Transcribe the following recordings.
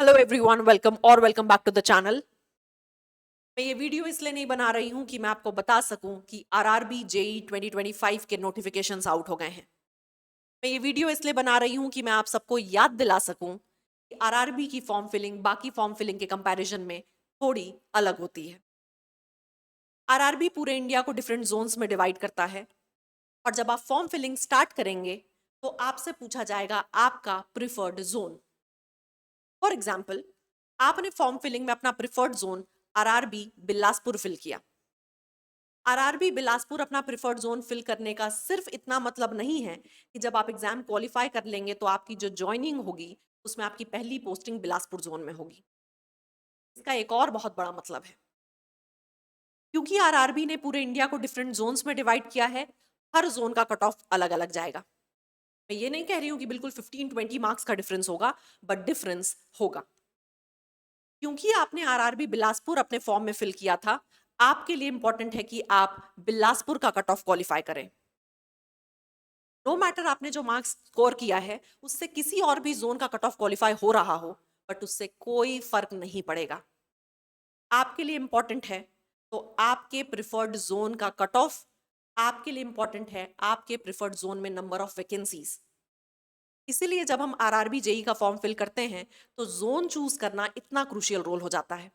Hello everyone, welcome back to the channel. मैं ये video इसलिए नहीं बना रही हूँ कि मैं आपको बता सकूं कि आरआरबी जेई 2025 के नोटिफिकेशंस आउट हो गए हैं। मैं ये वीडियो इसलिए बना रही हूँ कि मैं आप सबको याद दिला सकूं कि आरआरबी की फॉर्म फिलिंग बाकी फॉर्म फिलिंग के कंपैरिजन में थोड़ी अलग होती है। आरआरबी पूरे इंडिया को डिफरेंट जोन्स में डिवाइड करता है और जब आप फॉर्म फिलिंग स्टार्ट करेंगे तो आपसे पूछा जाएगा आपका प्रिफर्ड जोन। फॉर एग्जाम्पल, आपने फॉर्म फिलिंग में अपना preferred zone RRB Bilaspur fill किया। आरआरबी बिलासपुर अपना प्रिफर्ड जोन फिल करने का सिर्फ इतना मतलब नहीं है कि जब आप एग्जाम क्वालिफाई कर लेंगे तो आपकी जो ज्वाइनिंग होगी उसमें आपकी पहली पोस्टिंग बिलासपुर जोन में होगी। इसका एक और बहुत बड़ा मतलब है, क्योंकि आरआरबी ने पूरे इंडिया को डिफरेंट जोन्स में डिवाइड किया है, हर जोन का कट ऑफ अलग अलग जाएगा। मैं ये नहीं कह रही हूं कि बिल्कुल 15-20 मार्क्स का डिफरेंस होगा, बट डिफरेंस होगा। क्योंकि आपने आरआरबी बिलासपुर अपने फॉर्म में फिल किया था, आपके लिए इंपॉर्टेंट है कि आप बिलासपुर का कट ऑफ क्वालिफाई करें। नो मैटर आपने जो मार्क्स स्कोर किया है उससे किसी और भी जोन का कट ऑफ क्वालिफाई हो रहा हो, बट उससे कोई फर्क नहीं पड़ेगा। आपके लिए इंपॉर्टेंट है तो आपके प्रिफर्ड जोन का कट ऑफ, आपके लिए इंपॉर्टेंट है आपके प्रिफर्ड जोन में नंबर ऑफ वैकेंसीज। इसीलिए जब हम आरआरबी जेई का फॉर्म फिल करते हैं तो जोन चूज करना इतना क्रूशियल रोल हो जाता है।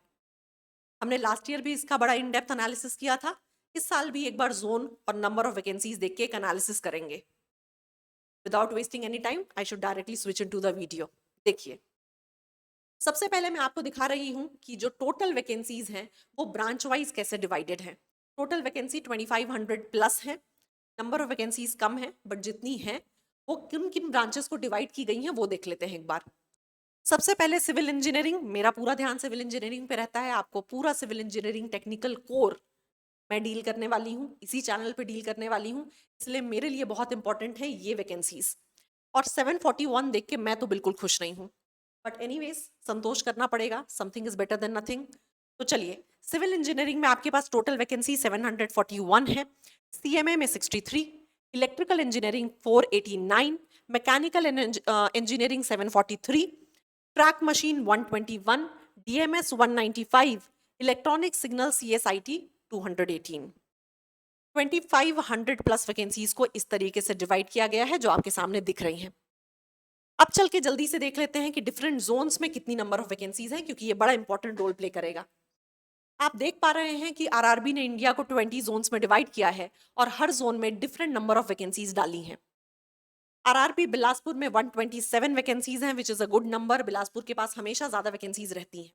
हमने लास्ट ईयर भी इसका बड़ा इन डेप्थ एनालिसिस किया था। इस साल भी एक बार जोन और नंबर ऑफ वैकेंसीज देख के एक एनालिसिस करेंगे। Without wasting any time I should directly switch into the video. देखिए, सबसे पहले मैं आपको दिखा रही हूं कि जो टोटल वैकेंसीज हैं वो ब्रांच वाइज कैसे डिवाइडेड है। टोटल वैकेंसी 2500 प्लस है। नंबर ऑफ वैकेंसीज कम है, बट जितनी है वो किन किन ब्रांचेस को डिवाइड की गई हैं वो देख लेते हैं एक बार। सबसे पहले सिविल इंजीनियरिंग, मेरा पूरा ध्यान सिविल इंजीनियरिंग पे रहता है। आपको पूरा सिविल इंजीनियरिंग टेक्निकल कोर मैं डील करने वाली हूँ, इसी चैनल पे डील करने वाली हूँ, इसलिए मेरे लिए बहुत इंपॉर्टेंट है ये वैकेंसीज। और 741 देख के मैं तो बिल्कुल खुश नहीं हूँ, बट एनीवेज संतोष करना पड़ेगा, something is better than nothing. तो चलिए, सिविल इंजीनियरिंग में आपके पास टोटल वैकेंसी 741 है, सीएमए में 63, electrical engineering 489, mechanical engineering 743, track machine 121, DMs 195, electronic signal CSIT 218। 2500 plus vacancies को इस तरीके से डिवाइड किया गया है जो आपके सामने दिख रही हैं। अब चल के जल्दी से देख लेते हैं कि डिफरेंट जोन्स में कितनी नंबर ऑफ वैकेंसीज हैं, क्योंकि ये बड़ा इंपॉर्टेंट रोल प्ले करेगा। आप देख पा रहे हैं कि आरआरबी ने इंडिया को 20 जोन्स में डिवाइड किया है और हर जोन में डिफरेंट नंबर ऑफ वैकेंसीज डाली हैं। आरआरबी बिलासपुर में 127 वैकेंसीज हैं, which is a good number. Bilaspur के पास हमेशा ज्यादा वैकेंसीज रहती हैं।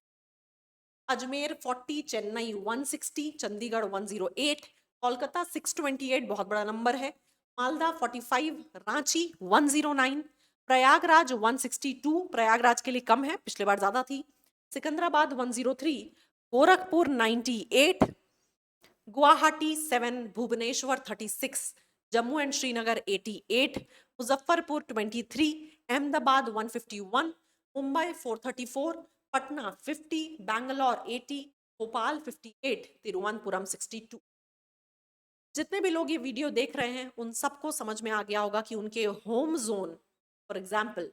अजमेर 40, चेन्नई 160, चंडीगढ़ 108, कोलकाता 628, बहुत बड़ा नंबर है। मालदा 45, रांची 109, प्रयागराज 162, प्रयागराज के लिए कम है, पिछले बार ज्यादा थी। सिकंदराबाद 103, गोरखपुर 98, गुवाहाटी 7, भुवनेश्वर 36, जम्मू एंड श्रीनगर 88, मुजफ्फरपुर 23, अहमदाबाद 151, मुंबई 434, पटना 50, बैंगलोर 80, भोपाल 58, तिरुवनंतपुरम 62। जितने भी लोग ये वीडियो देख रहे हैं उन सबको समझ में आ गया होगा कि उनके home zone, for example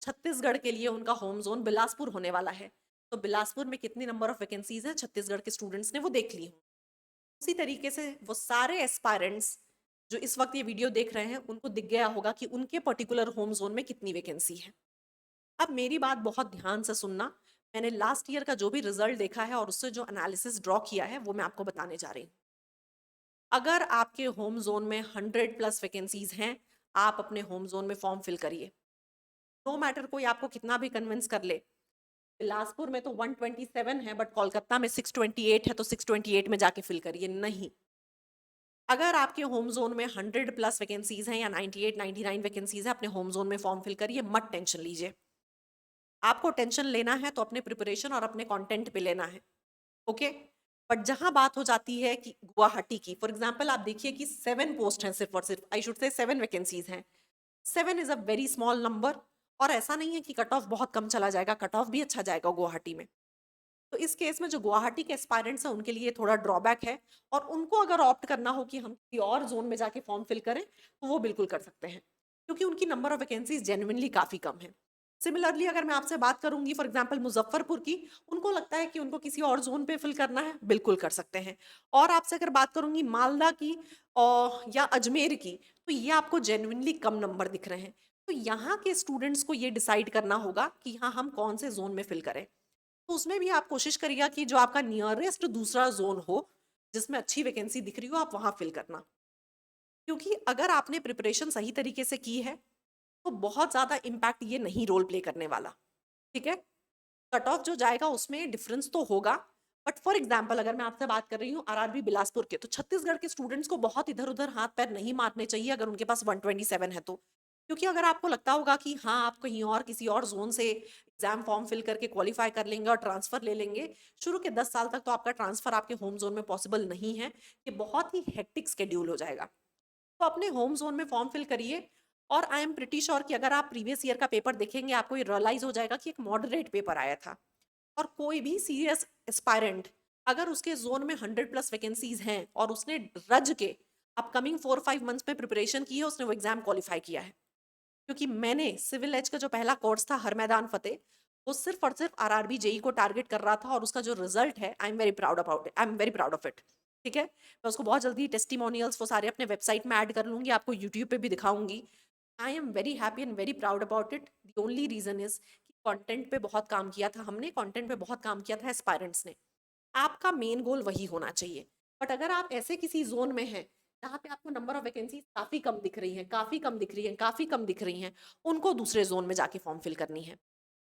Chhattisgarh के लिए उनका होम जोन बिलासपुर होने वाला है। तो बिलासपुर में कितनी नंबर ऑफ वैकेंसीज हैं छत्तीसगढ़ के स्टूडेंट्स ने वो देख ली हो। उसी तरीके से वो सारे एस्पायरेंट्स जो इस वक्त ये वीडियो देख रहे हैं उनको दिख गया होगा कि उनके पर्टिकुलर होम जोन में कितनी वैकेंसी है। अब मेरी बात बहुत ध्यान से सुनना। मैंने लास्ट ईयर का जो भी रिजल्ट देखा है और उससे जो एनालिसिस ड्रॉ किया है वो मैं आपको बताने जा रही हूँ। अगर आपके होम जोन में 100 प्लस वैकेंसीज हैं, आप अपने होम जोन में फॉर्म फिल करिए। नो मैटर कोई आपको कितना भी कन्विंस कर ले। बिलासपुर में तो 127 है, बट कोलकाता में 628 है, तो 628 में जाके फिल करिए। नहीं, अगर आपके होम जोन में 100 प्लस वैकेंसीज हैं या 98 99 वैकेंसीज है, अपने होम जोन में फॉर्म फिल करिए, मत टेंशन लीजिए। आपको टेंशन लेना है तो अपने प्रिपरेशन और अपने कंटेंट पे लेना है, ओके। बट जहां बात हो जाती है कि गुवाहाटी की, फॉर एग्जांपल आप देखिए कि 7 पोस्ट हैं, सिर्फ और सिर्फ आई शुड से 7 वैकेंसीज हैं। 7 is a very small number. और ऐसा नहीं है कि कट ऑफ बहुत कम चला जाएगा, कट ऑफ भी अच्छा जाएगा गुवाहाटी में। तो इस केस में जो गुवाहाटी के एस्पायरेंट्स हैं उनके लिए थोड़ा ड्रॉबैक है, और उनको अगर ऑप्ट करना हो कि हम किसी और जोन में जाके फॉर्म फिल करें तो वो बिल्कुल कर सकते हैं, क्योंकि उनकी नंबर ऑफ वैकेंसीज जेन्युइनली काफी कम है। सिमिलरली अगर मैं आपसे बात करूंगी फॉर एग्जांपल मुजफ्फरपुर की, उनको लगता है कि उनको किसी और जोन पे फिल करना है, बिल्कुल कर सकते हैं। और आपसे अगर बात करूंगी मालदा की और या अजमेर की, तो ये आपको जेन्युइनली कम नंबर दिख रहे हैं। तो यहाँ के स्टूडेंट्स को ये डिसाइड करना होगा कि हाँ हम कौन से जोन में फिल करें। तो उसमें भी आप कोशिश करिएगा कि जो आपका नियरेस्ट दूसरा जोन हो, जिसमें अच्छी वैकेंसी दिख रही हो, आप वहां फिल करना। क्योंकि अगर आपने प्रिपरेशन सही तरीके से की है, तो बहुत ज़्यादा इम्पैक्ट ये नहीं रोल प्ले करने वाला, ठीक है? कट ऑफ जो जाएगा उसमें डिफरेंस तो होगा, बट फॉर एग्जांपल अगर मैं आपसे बात कर रही हूँ आरआरबी बिलासपुर के, तो छत्तीसगढ़ के स्टूडेंट्स को बहुत इधर-उधर हाथ-पैर नहीं मारने चाहिए अगर उनके पास 127 है तो। क्योंकि अगर आपको लगता होगा कि हाँ, आप कहीं और किसी और ज़ोन से एग्ज़ाम फॉर्म फिल करके क्वालीफाई कर लेंगे और ट्रांसफ़र ले लेंगे, शुरू के 10 साल तक तो आपका ट्रांसफ़र आपके होम ज़ोन में पॉसिबल नहीं है। ये बहुत ही हेक्टिक शेड्यूल हो जाएगा। तो अपने होम ज़ोन में फॉर्म फिल करिए और आई एम प्रिटी श्योर कि अगर आप प्रीवियस ईयर का पेपर देखेंगे, आपको ये रियलाइज़ हो जाएगा कि एक मॉडरेट पेपर आया था। और कोई भी सीरियस एस्पायरेंट अगर उसके ज़ोन में 100 प्लस वैकेंसीज़ हैं और उसने रज के अपकमिंग 4-5 मंथ्स में प्रिपरेशन की है, उसने वो एग्ज़ाम क्वालीफाई किया है। क्योंकि मैंने सिविल एज का जो पहला कोर्स था हर मैदान फ़तेह, वो सिर्फ़ और सिर्फ़ आरआरबी जेईई को टारगेट कर रहा था और उसका जो रिज़ल्ट है, I am very proud about it, I am very proud of it. ठीक है? मैं उसको बहुत जल्दी टेस्टिमोनियल्स वो सारे अपने वेबसाइट में ऐड कर लूँगी, आपको यूट्यूब पे भी दिखाऊँगी। I am very happy and very proud about it. The only reason is कि कंटेंट पे बहुत काम किया था हमने, कंटेंट पे बहुत काम किया था एस्पायरेंट्स ने। आपका मेन गोल वही होना चाहिए। बट अगर आप ऐसे किसी ज़ोन में हैं, जहाँ पे आपको नंबर ऑफ वैकेंसीज़ काफ़ी कम दिख रही हैं, काफ़ी कम दिख रही हैं, काफ़ी कम दिख रही हैं, उनको दूसरे ज़ोन में जाके फॉर्म फिल करनी है।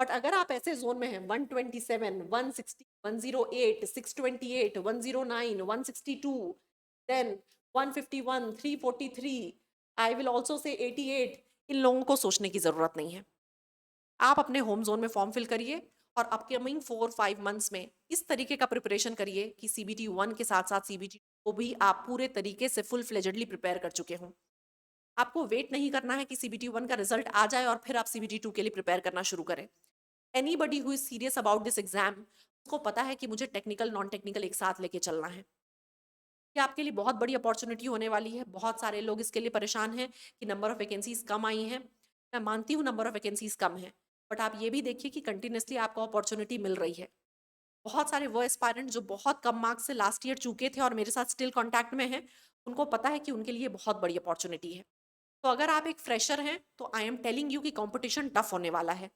बट अगर आप ऐसे ज़ोन में हैं 127, 160, 108, 628, 109, 162, then 151, 343, I will also say 88, इन लोगों को सोचने की ज़रूरत नहीं है। आप अपने होम ज़ोन में फॉर्म फिल करिए और अपकमिंग 4-5 मंथ्स में इस तरीके का प्रिपरेशन करिए कि सीबीटी 1 के साथ-साथ सीबीटी को भी आप पूरे तरीके से फुल फ्लेजेडली प्रिपेयर कर चुके हों। आपको वेट नहीं करना है कि सीबीटी 1 का रिजल्ट आ जाए और फिर आप सीबीटी 2 के लिए प्रिपेयर करना शुरू करें। Anybody who is serious about this exam, उसको पता है कि मुझे टेक्निकल नॉन टेक्निकल एक साथ लेके चलना है। ये आपके लिए बहुत बड़ी अपॉर्चुनिटी होने वाली है। बहुत सारे लोग इसके लिए परेशान हैं कि नंबर ऑफ वैकेंसीज कम आई हैं। मैं मानती हूँ नंबर ऑफ वैकेंसीज कम है, बट आप ये भी देखिए कि कंटिन्यूसली आपको अपॉर्चुनिटी मिल रही है। बहुत सारे वो एस्पायरेंट जो बहुत कम मार्क्स से लास्ट ईयर चूके थे और मेरे साथ स्टिल कांटेक्ट में हैं, उनको पता है कि उनके लिए बहुत बड़ी अपॉर्चुनिटी है। तो अगर आप एक फ्रेशर हैं, तो आई एम टेलिंग यू कि कंपटीशन टफ होने वाला है।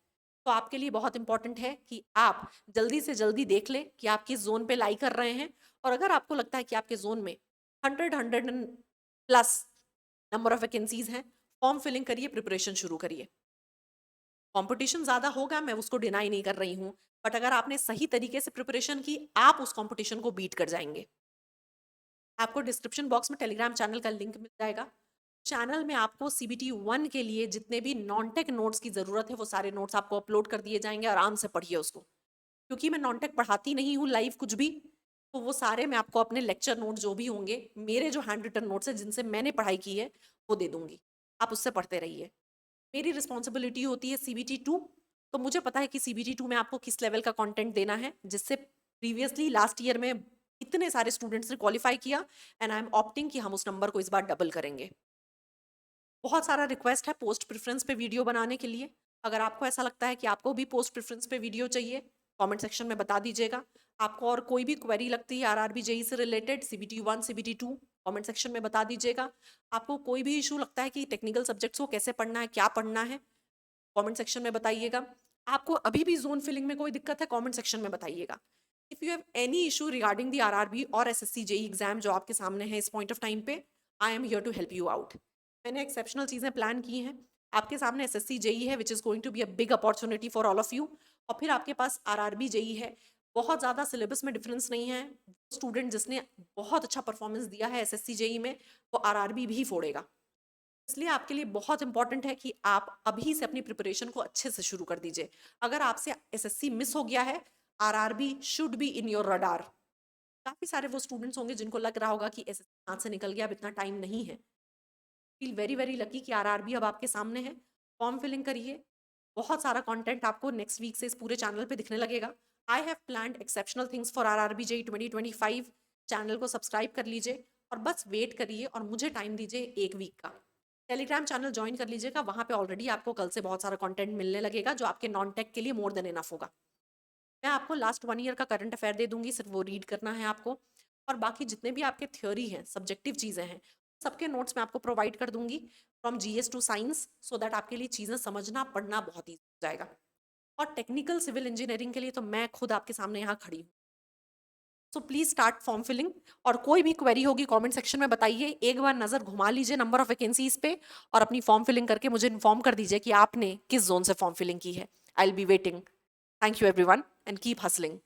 तो आपके लिए बहुत इंपॉर्टेंट है कि आप जल्दी से जल्दी देख लें कि आप किस जोन पे लाई कर रहे हैं। और अगर आपको लगता है कि आपके जोन में 100 प्लस नंबर ऑफ वैकेंसीज हैं, फॉर्म फिलिंग करिए, प्रिपरेशन शुरू करिए। कंपटीशन ज़्यादा होगा, मैं उसको डिनाई नहीं कर रही हूँ, बट अगर आपने सही तरीके से प्रिपरेशन की, आप उस कंपटीशन को बीट कर जाएंगे। आपको डिस्क्रिप्शन बॉक्स में टेलीग्राम चैनल का लिंक मिल जाएगा। चैनल में आपको सीबीटी 1 के लिए जितने भी नॉन टेक नोट्स की ज़रूरत है, वो सारे नोट्स आपको अपलोड कर दिए जाएंगे, आराम से पढ़िए उसको। क्योंकि मैं नॉन टेक पढ़ाती नहीं हूँ लाइव कुछ भी, तो वो सारे मैं आपको अपने लेक्चर नोट जो भी होंगे, मेरे जो हैंड रिटन नोट्स हैं जिनसे मैंने पढ़ाई की है, वो दे दूंगी। आप उससे पढ़ते रहिए। मेरी रिस्पॉन्सिबिलिटी होती है सीबीटी 2, तो मुझे पता है कि सीबीटी 2 में आपको किस लेवल का कंटेंट देना है, जिससे प्रीवियसली लास्ट ईयर में इतने सारे स्टूडेंट्स ने क्वालिफाई किया, एंड आई एम ऑप्टिंग कि हम उस नंबर को इस बार डबल करेंगे। बहुत सारा रिक्वेस्ट है पोस्ट प्रेफरेंस पे वीडियो बनाने के लिए। अगर आपको ऐसा लगता है कि आपको भी पोस्ट प्रेफरेंस पे वीडियो चाहिए, कमेंट सेक्शन में बता दीजिएगा। आपको और कोई भी क्वेरी लगती है आरआरबी जेई से related, CBT 1, CBT 2, comment section में बता दीजिएगा। आपको कोई भी इशू लगता है कि टेक्निकल सब्जेक्ट्स को कैसे पढ़ना है, क्या पढ़ना है, कमेंट सेक्शन में बताइएगा। आपको अभी भी जोन फिलिंग में कोई दिक्कत है, कमेंट सेक्शन में बताइएगा। If you have any issue regarding the RRB और एसएससी जेई एग्जाम जो आपके सामने है इस पॉइंट ऑफ टाइम पे, I am here to help you out. मैंने एक्सेप्शनल चीज़ें प्लान की हैं। आपके सामने एसएससी जेई है, which is going to be a big opportunity for all of you. और फिर आपके पास आरआरबी जेई है। बहुत ज़्यादा सिलेबस में डिफरेंस नहीं है। स्टूडेंट जिसने बहुत अच्छा परफॉर्मेंस दिया है एसएससी जेई में, वो आरआरबी भी फोड़ेगा। इसलिए आपके लिए बहुत इंपॉर्टेंट है कि आप अभी से अपनी प्रिपरेशन को अच्छे से शुरू कर दीजिए। अगर आपसे एसएससी मिस हो गया है, RRB should be in your radar. काफ़ी सारे वो स्टूडेंट्स होंगे जिनको लग रहा होगा कि एसएससी हाथ से निकल गया, अब इतना टाइम नहीं है। फील वेरी वेरी लकी कि आरआरबी अब आपके सामने है। फॉर्म फिलिंग करिए। बहुत सारा कंटेंट आपको नेक्स्ट वीक से इस पूरे चैनल पे दिखने लगेगा। I have planned exceptional things for RRB JE 2025। Channel को सब्सक्राइब कर लीजिए और बस वेट करिए और मुझे टाइम दीजिए 1 वीक का। टेलीग्राम चैनल ज्वाइन कर लीजिएगा, वहाँ पे ऑलरेडी आपको कल से बहुत सारा कंटेंट मिलने लगेगा जो आपके नॉन टेक के लिए मोर देन इनफ होगा। मैं आपको लास्ट 1 ईयर का करंट अफेयर दे दूंगी, सिर्फ वो रीड करना है आपको, और बाकी जितने भी आपके थ्योरी हैं, सब्जेक्टिव चीज़ें हैं, सबके नोट्स मैं आपको प्रोवाइड कर दूंगी from GS two science, so that आपके लिए चीज़ें समझना पढ़ना बहुत ईजी हो जाएगा। और टेक्निकल सिविल इंजीनियरिंग के लिए तो मैं खुद आपके सामने यहाँ खड़ी हूँ। So please start form filling, और कोई भी क्वेरी होगी कमेंट सेक्शन में बताइए। एक बार नजर घुमा लीजिए नंबर ऑफ वैकेंसीज पे, और अपनी फॉर्म फिलिंग करके मुझे इन्फॉर्म कर दीजिए कि आपने किस जोन से फॉर्म फिलिंग की है। I will be waiting. Thank you everyone and keep hustling.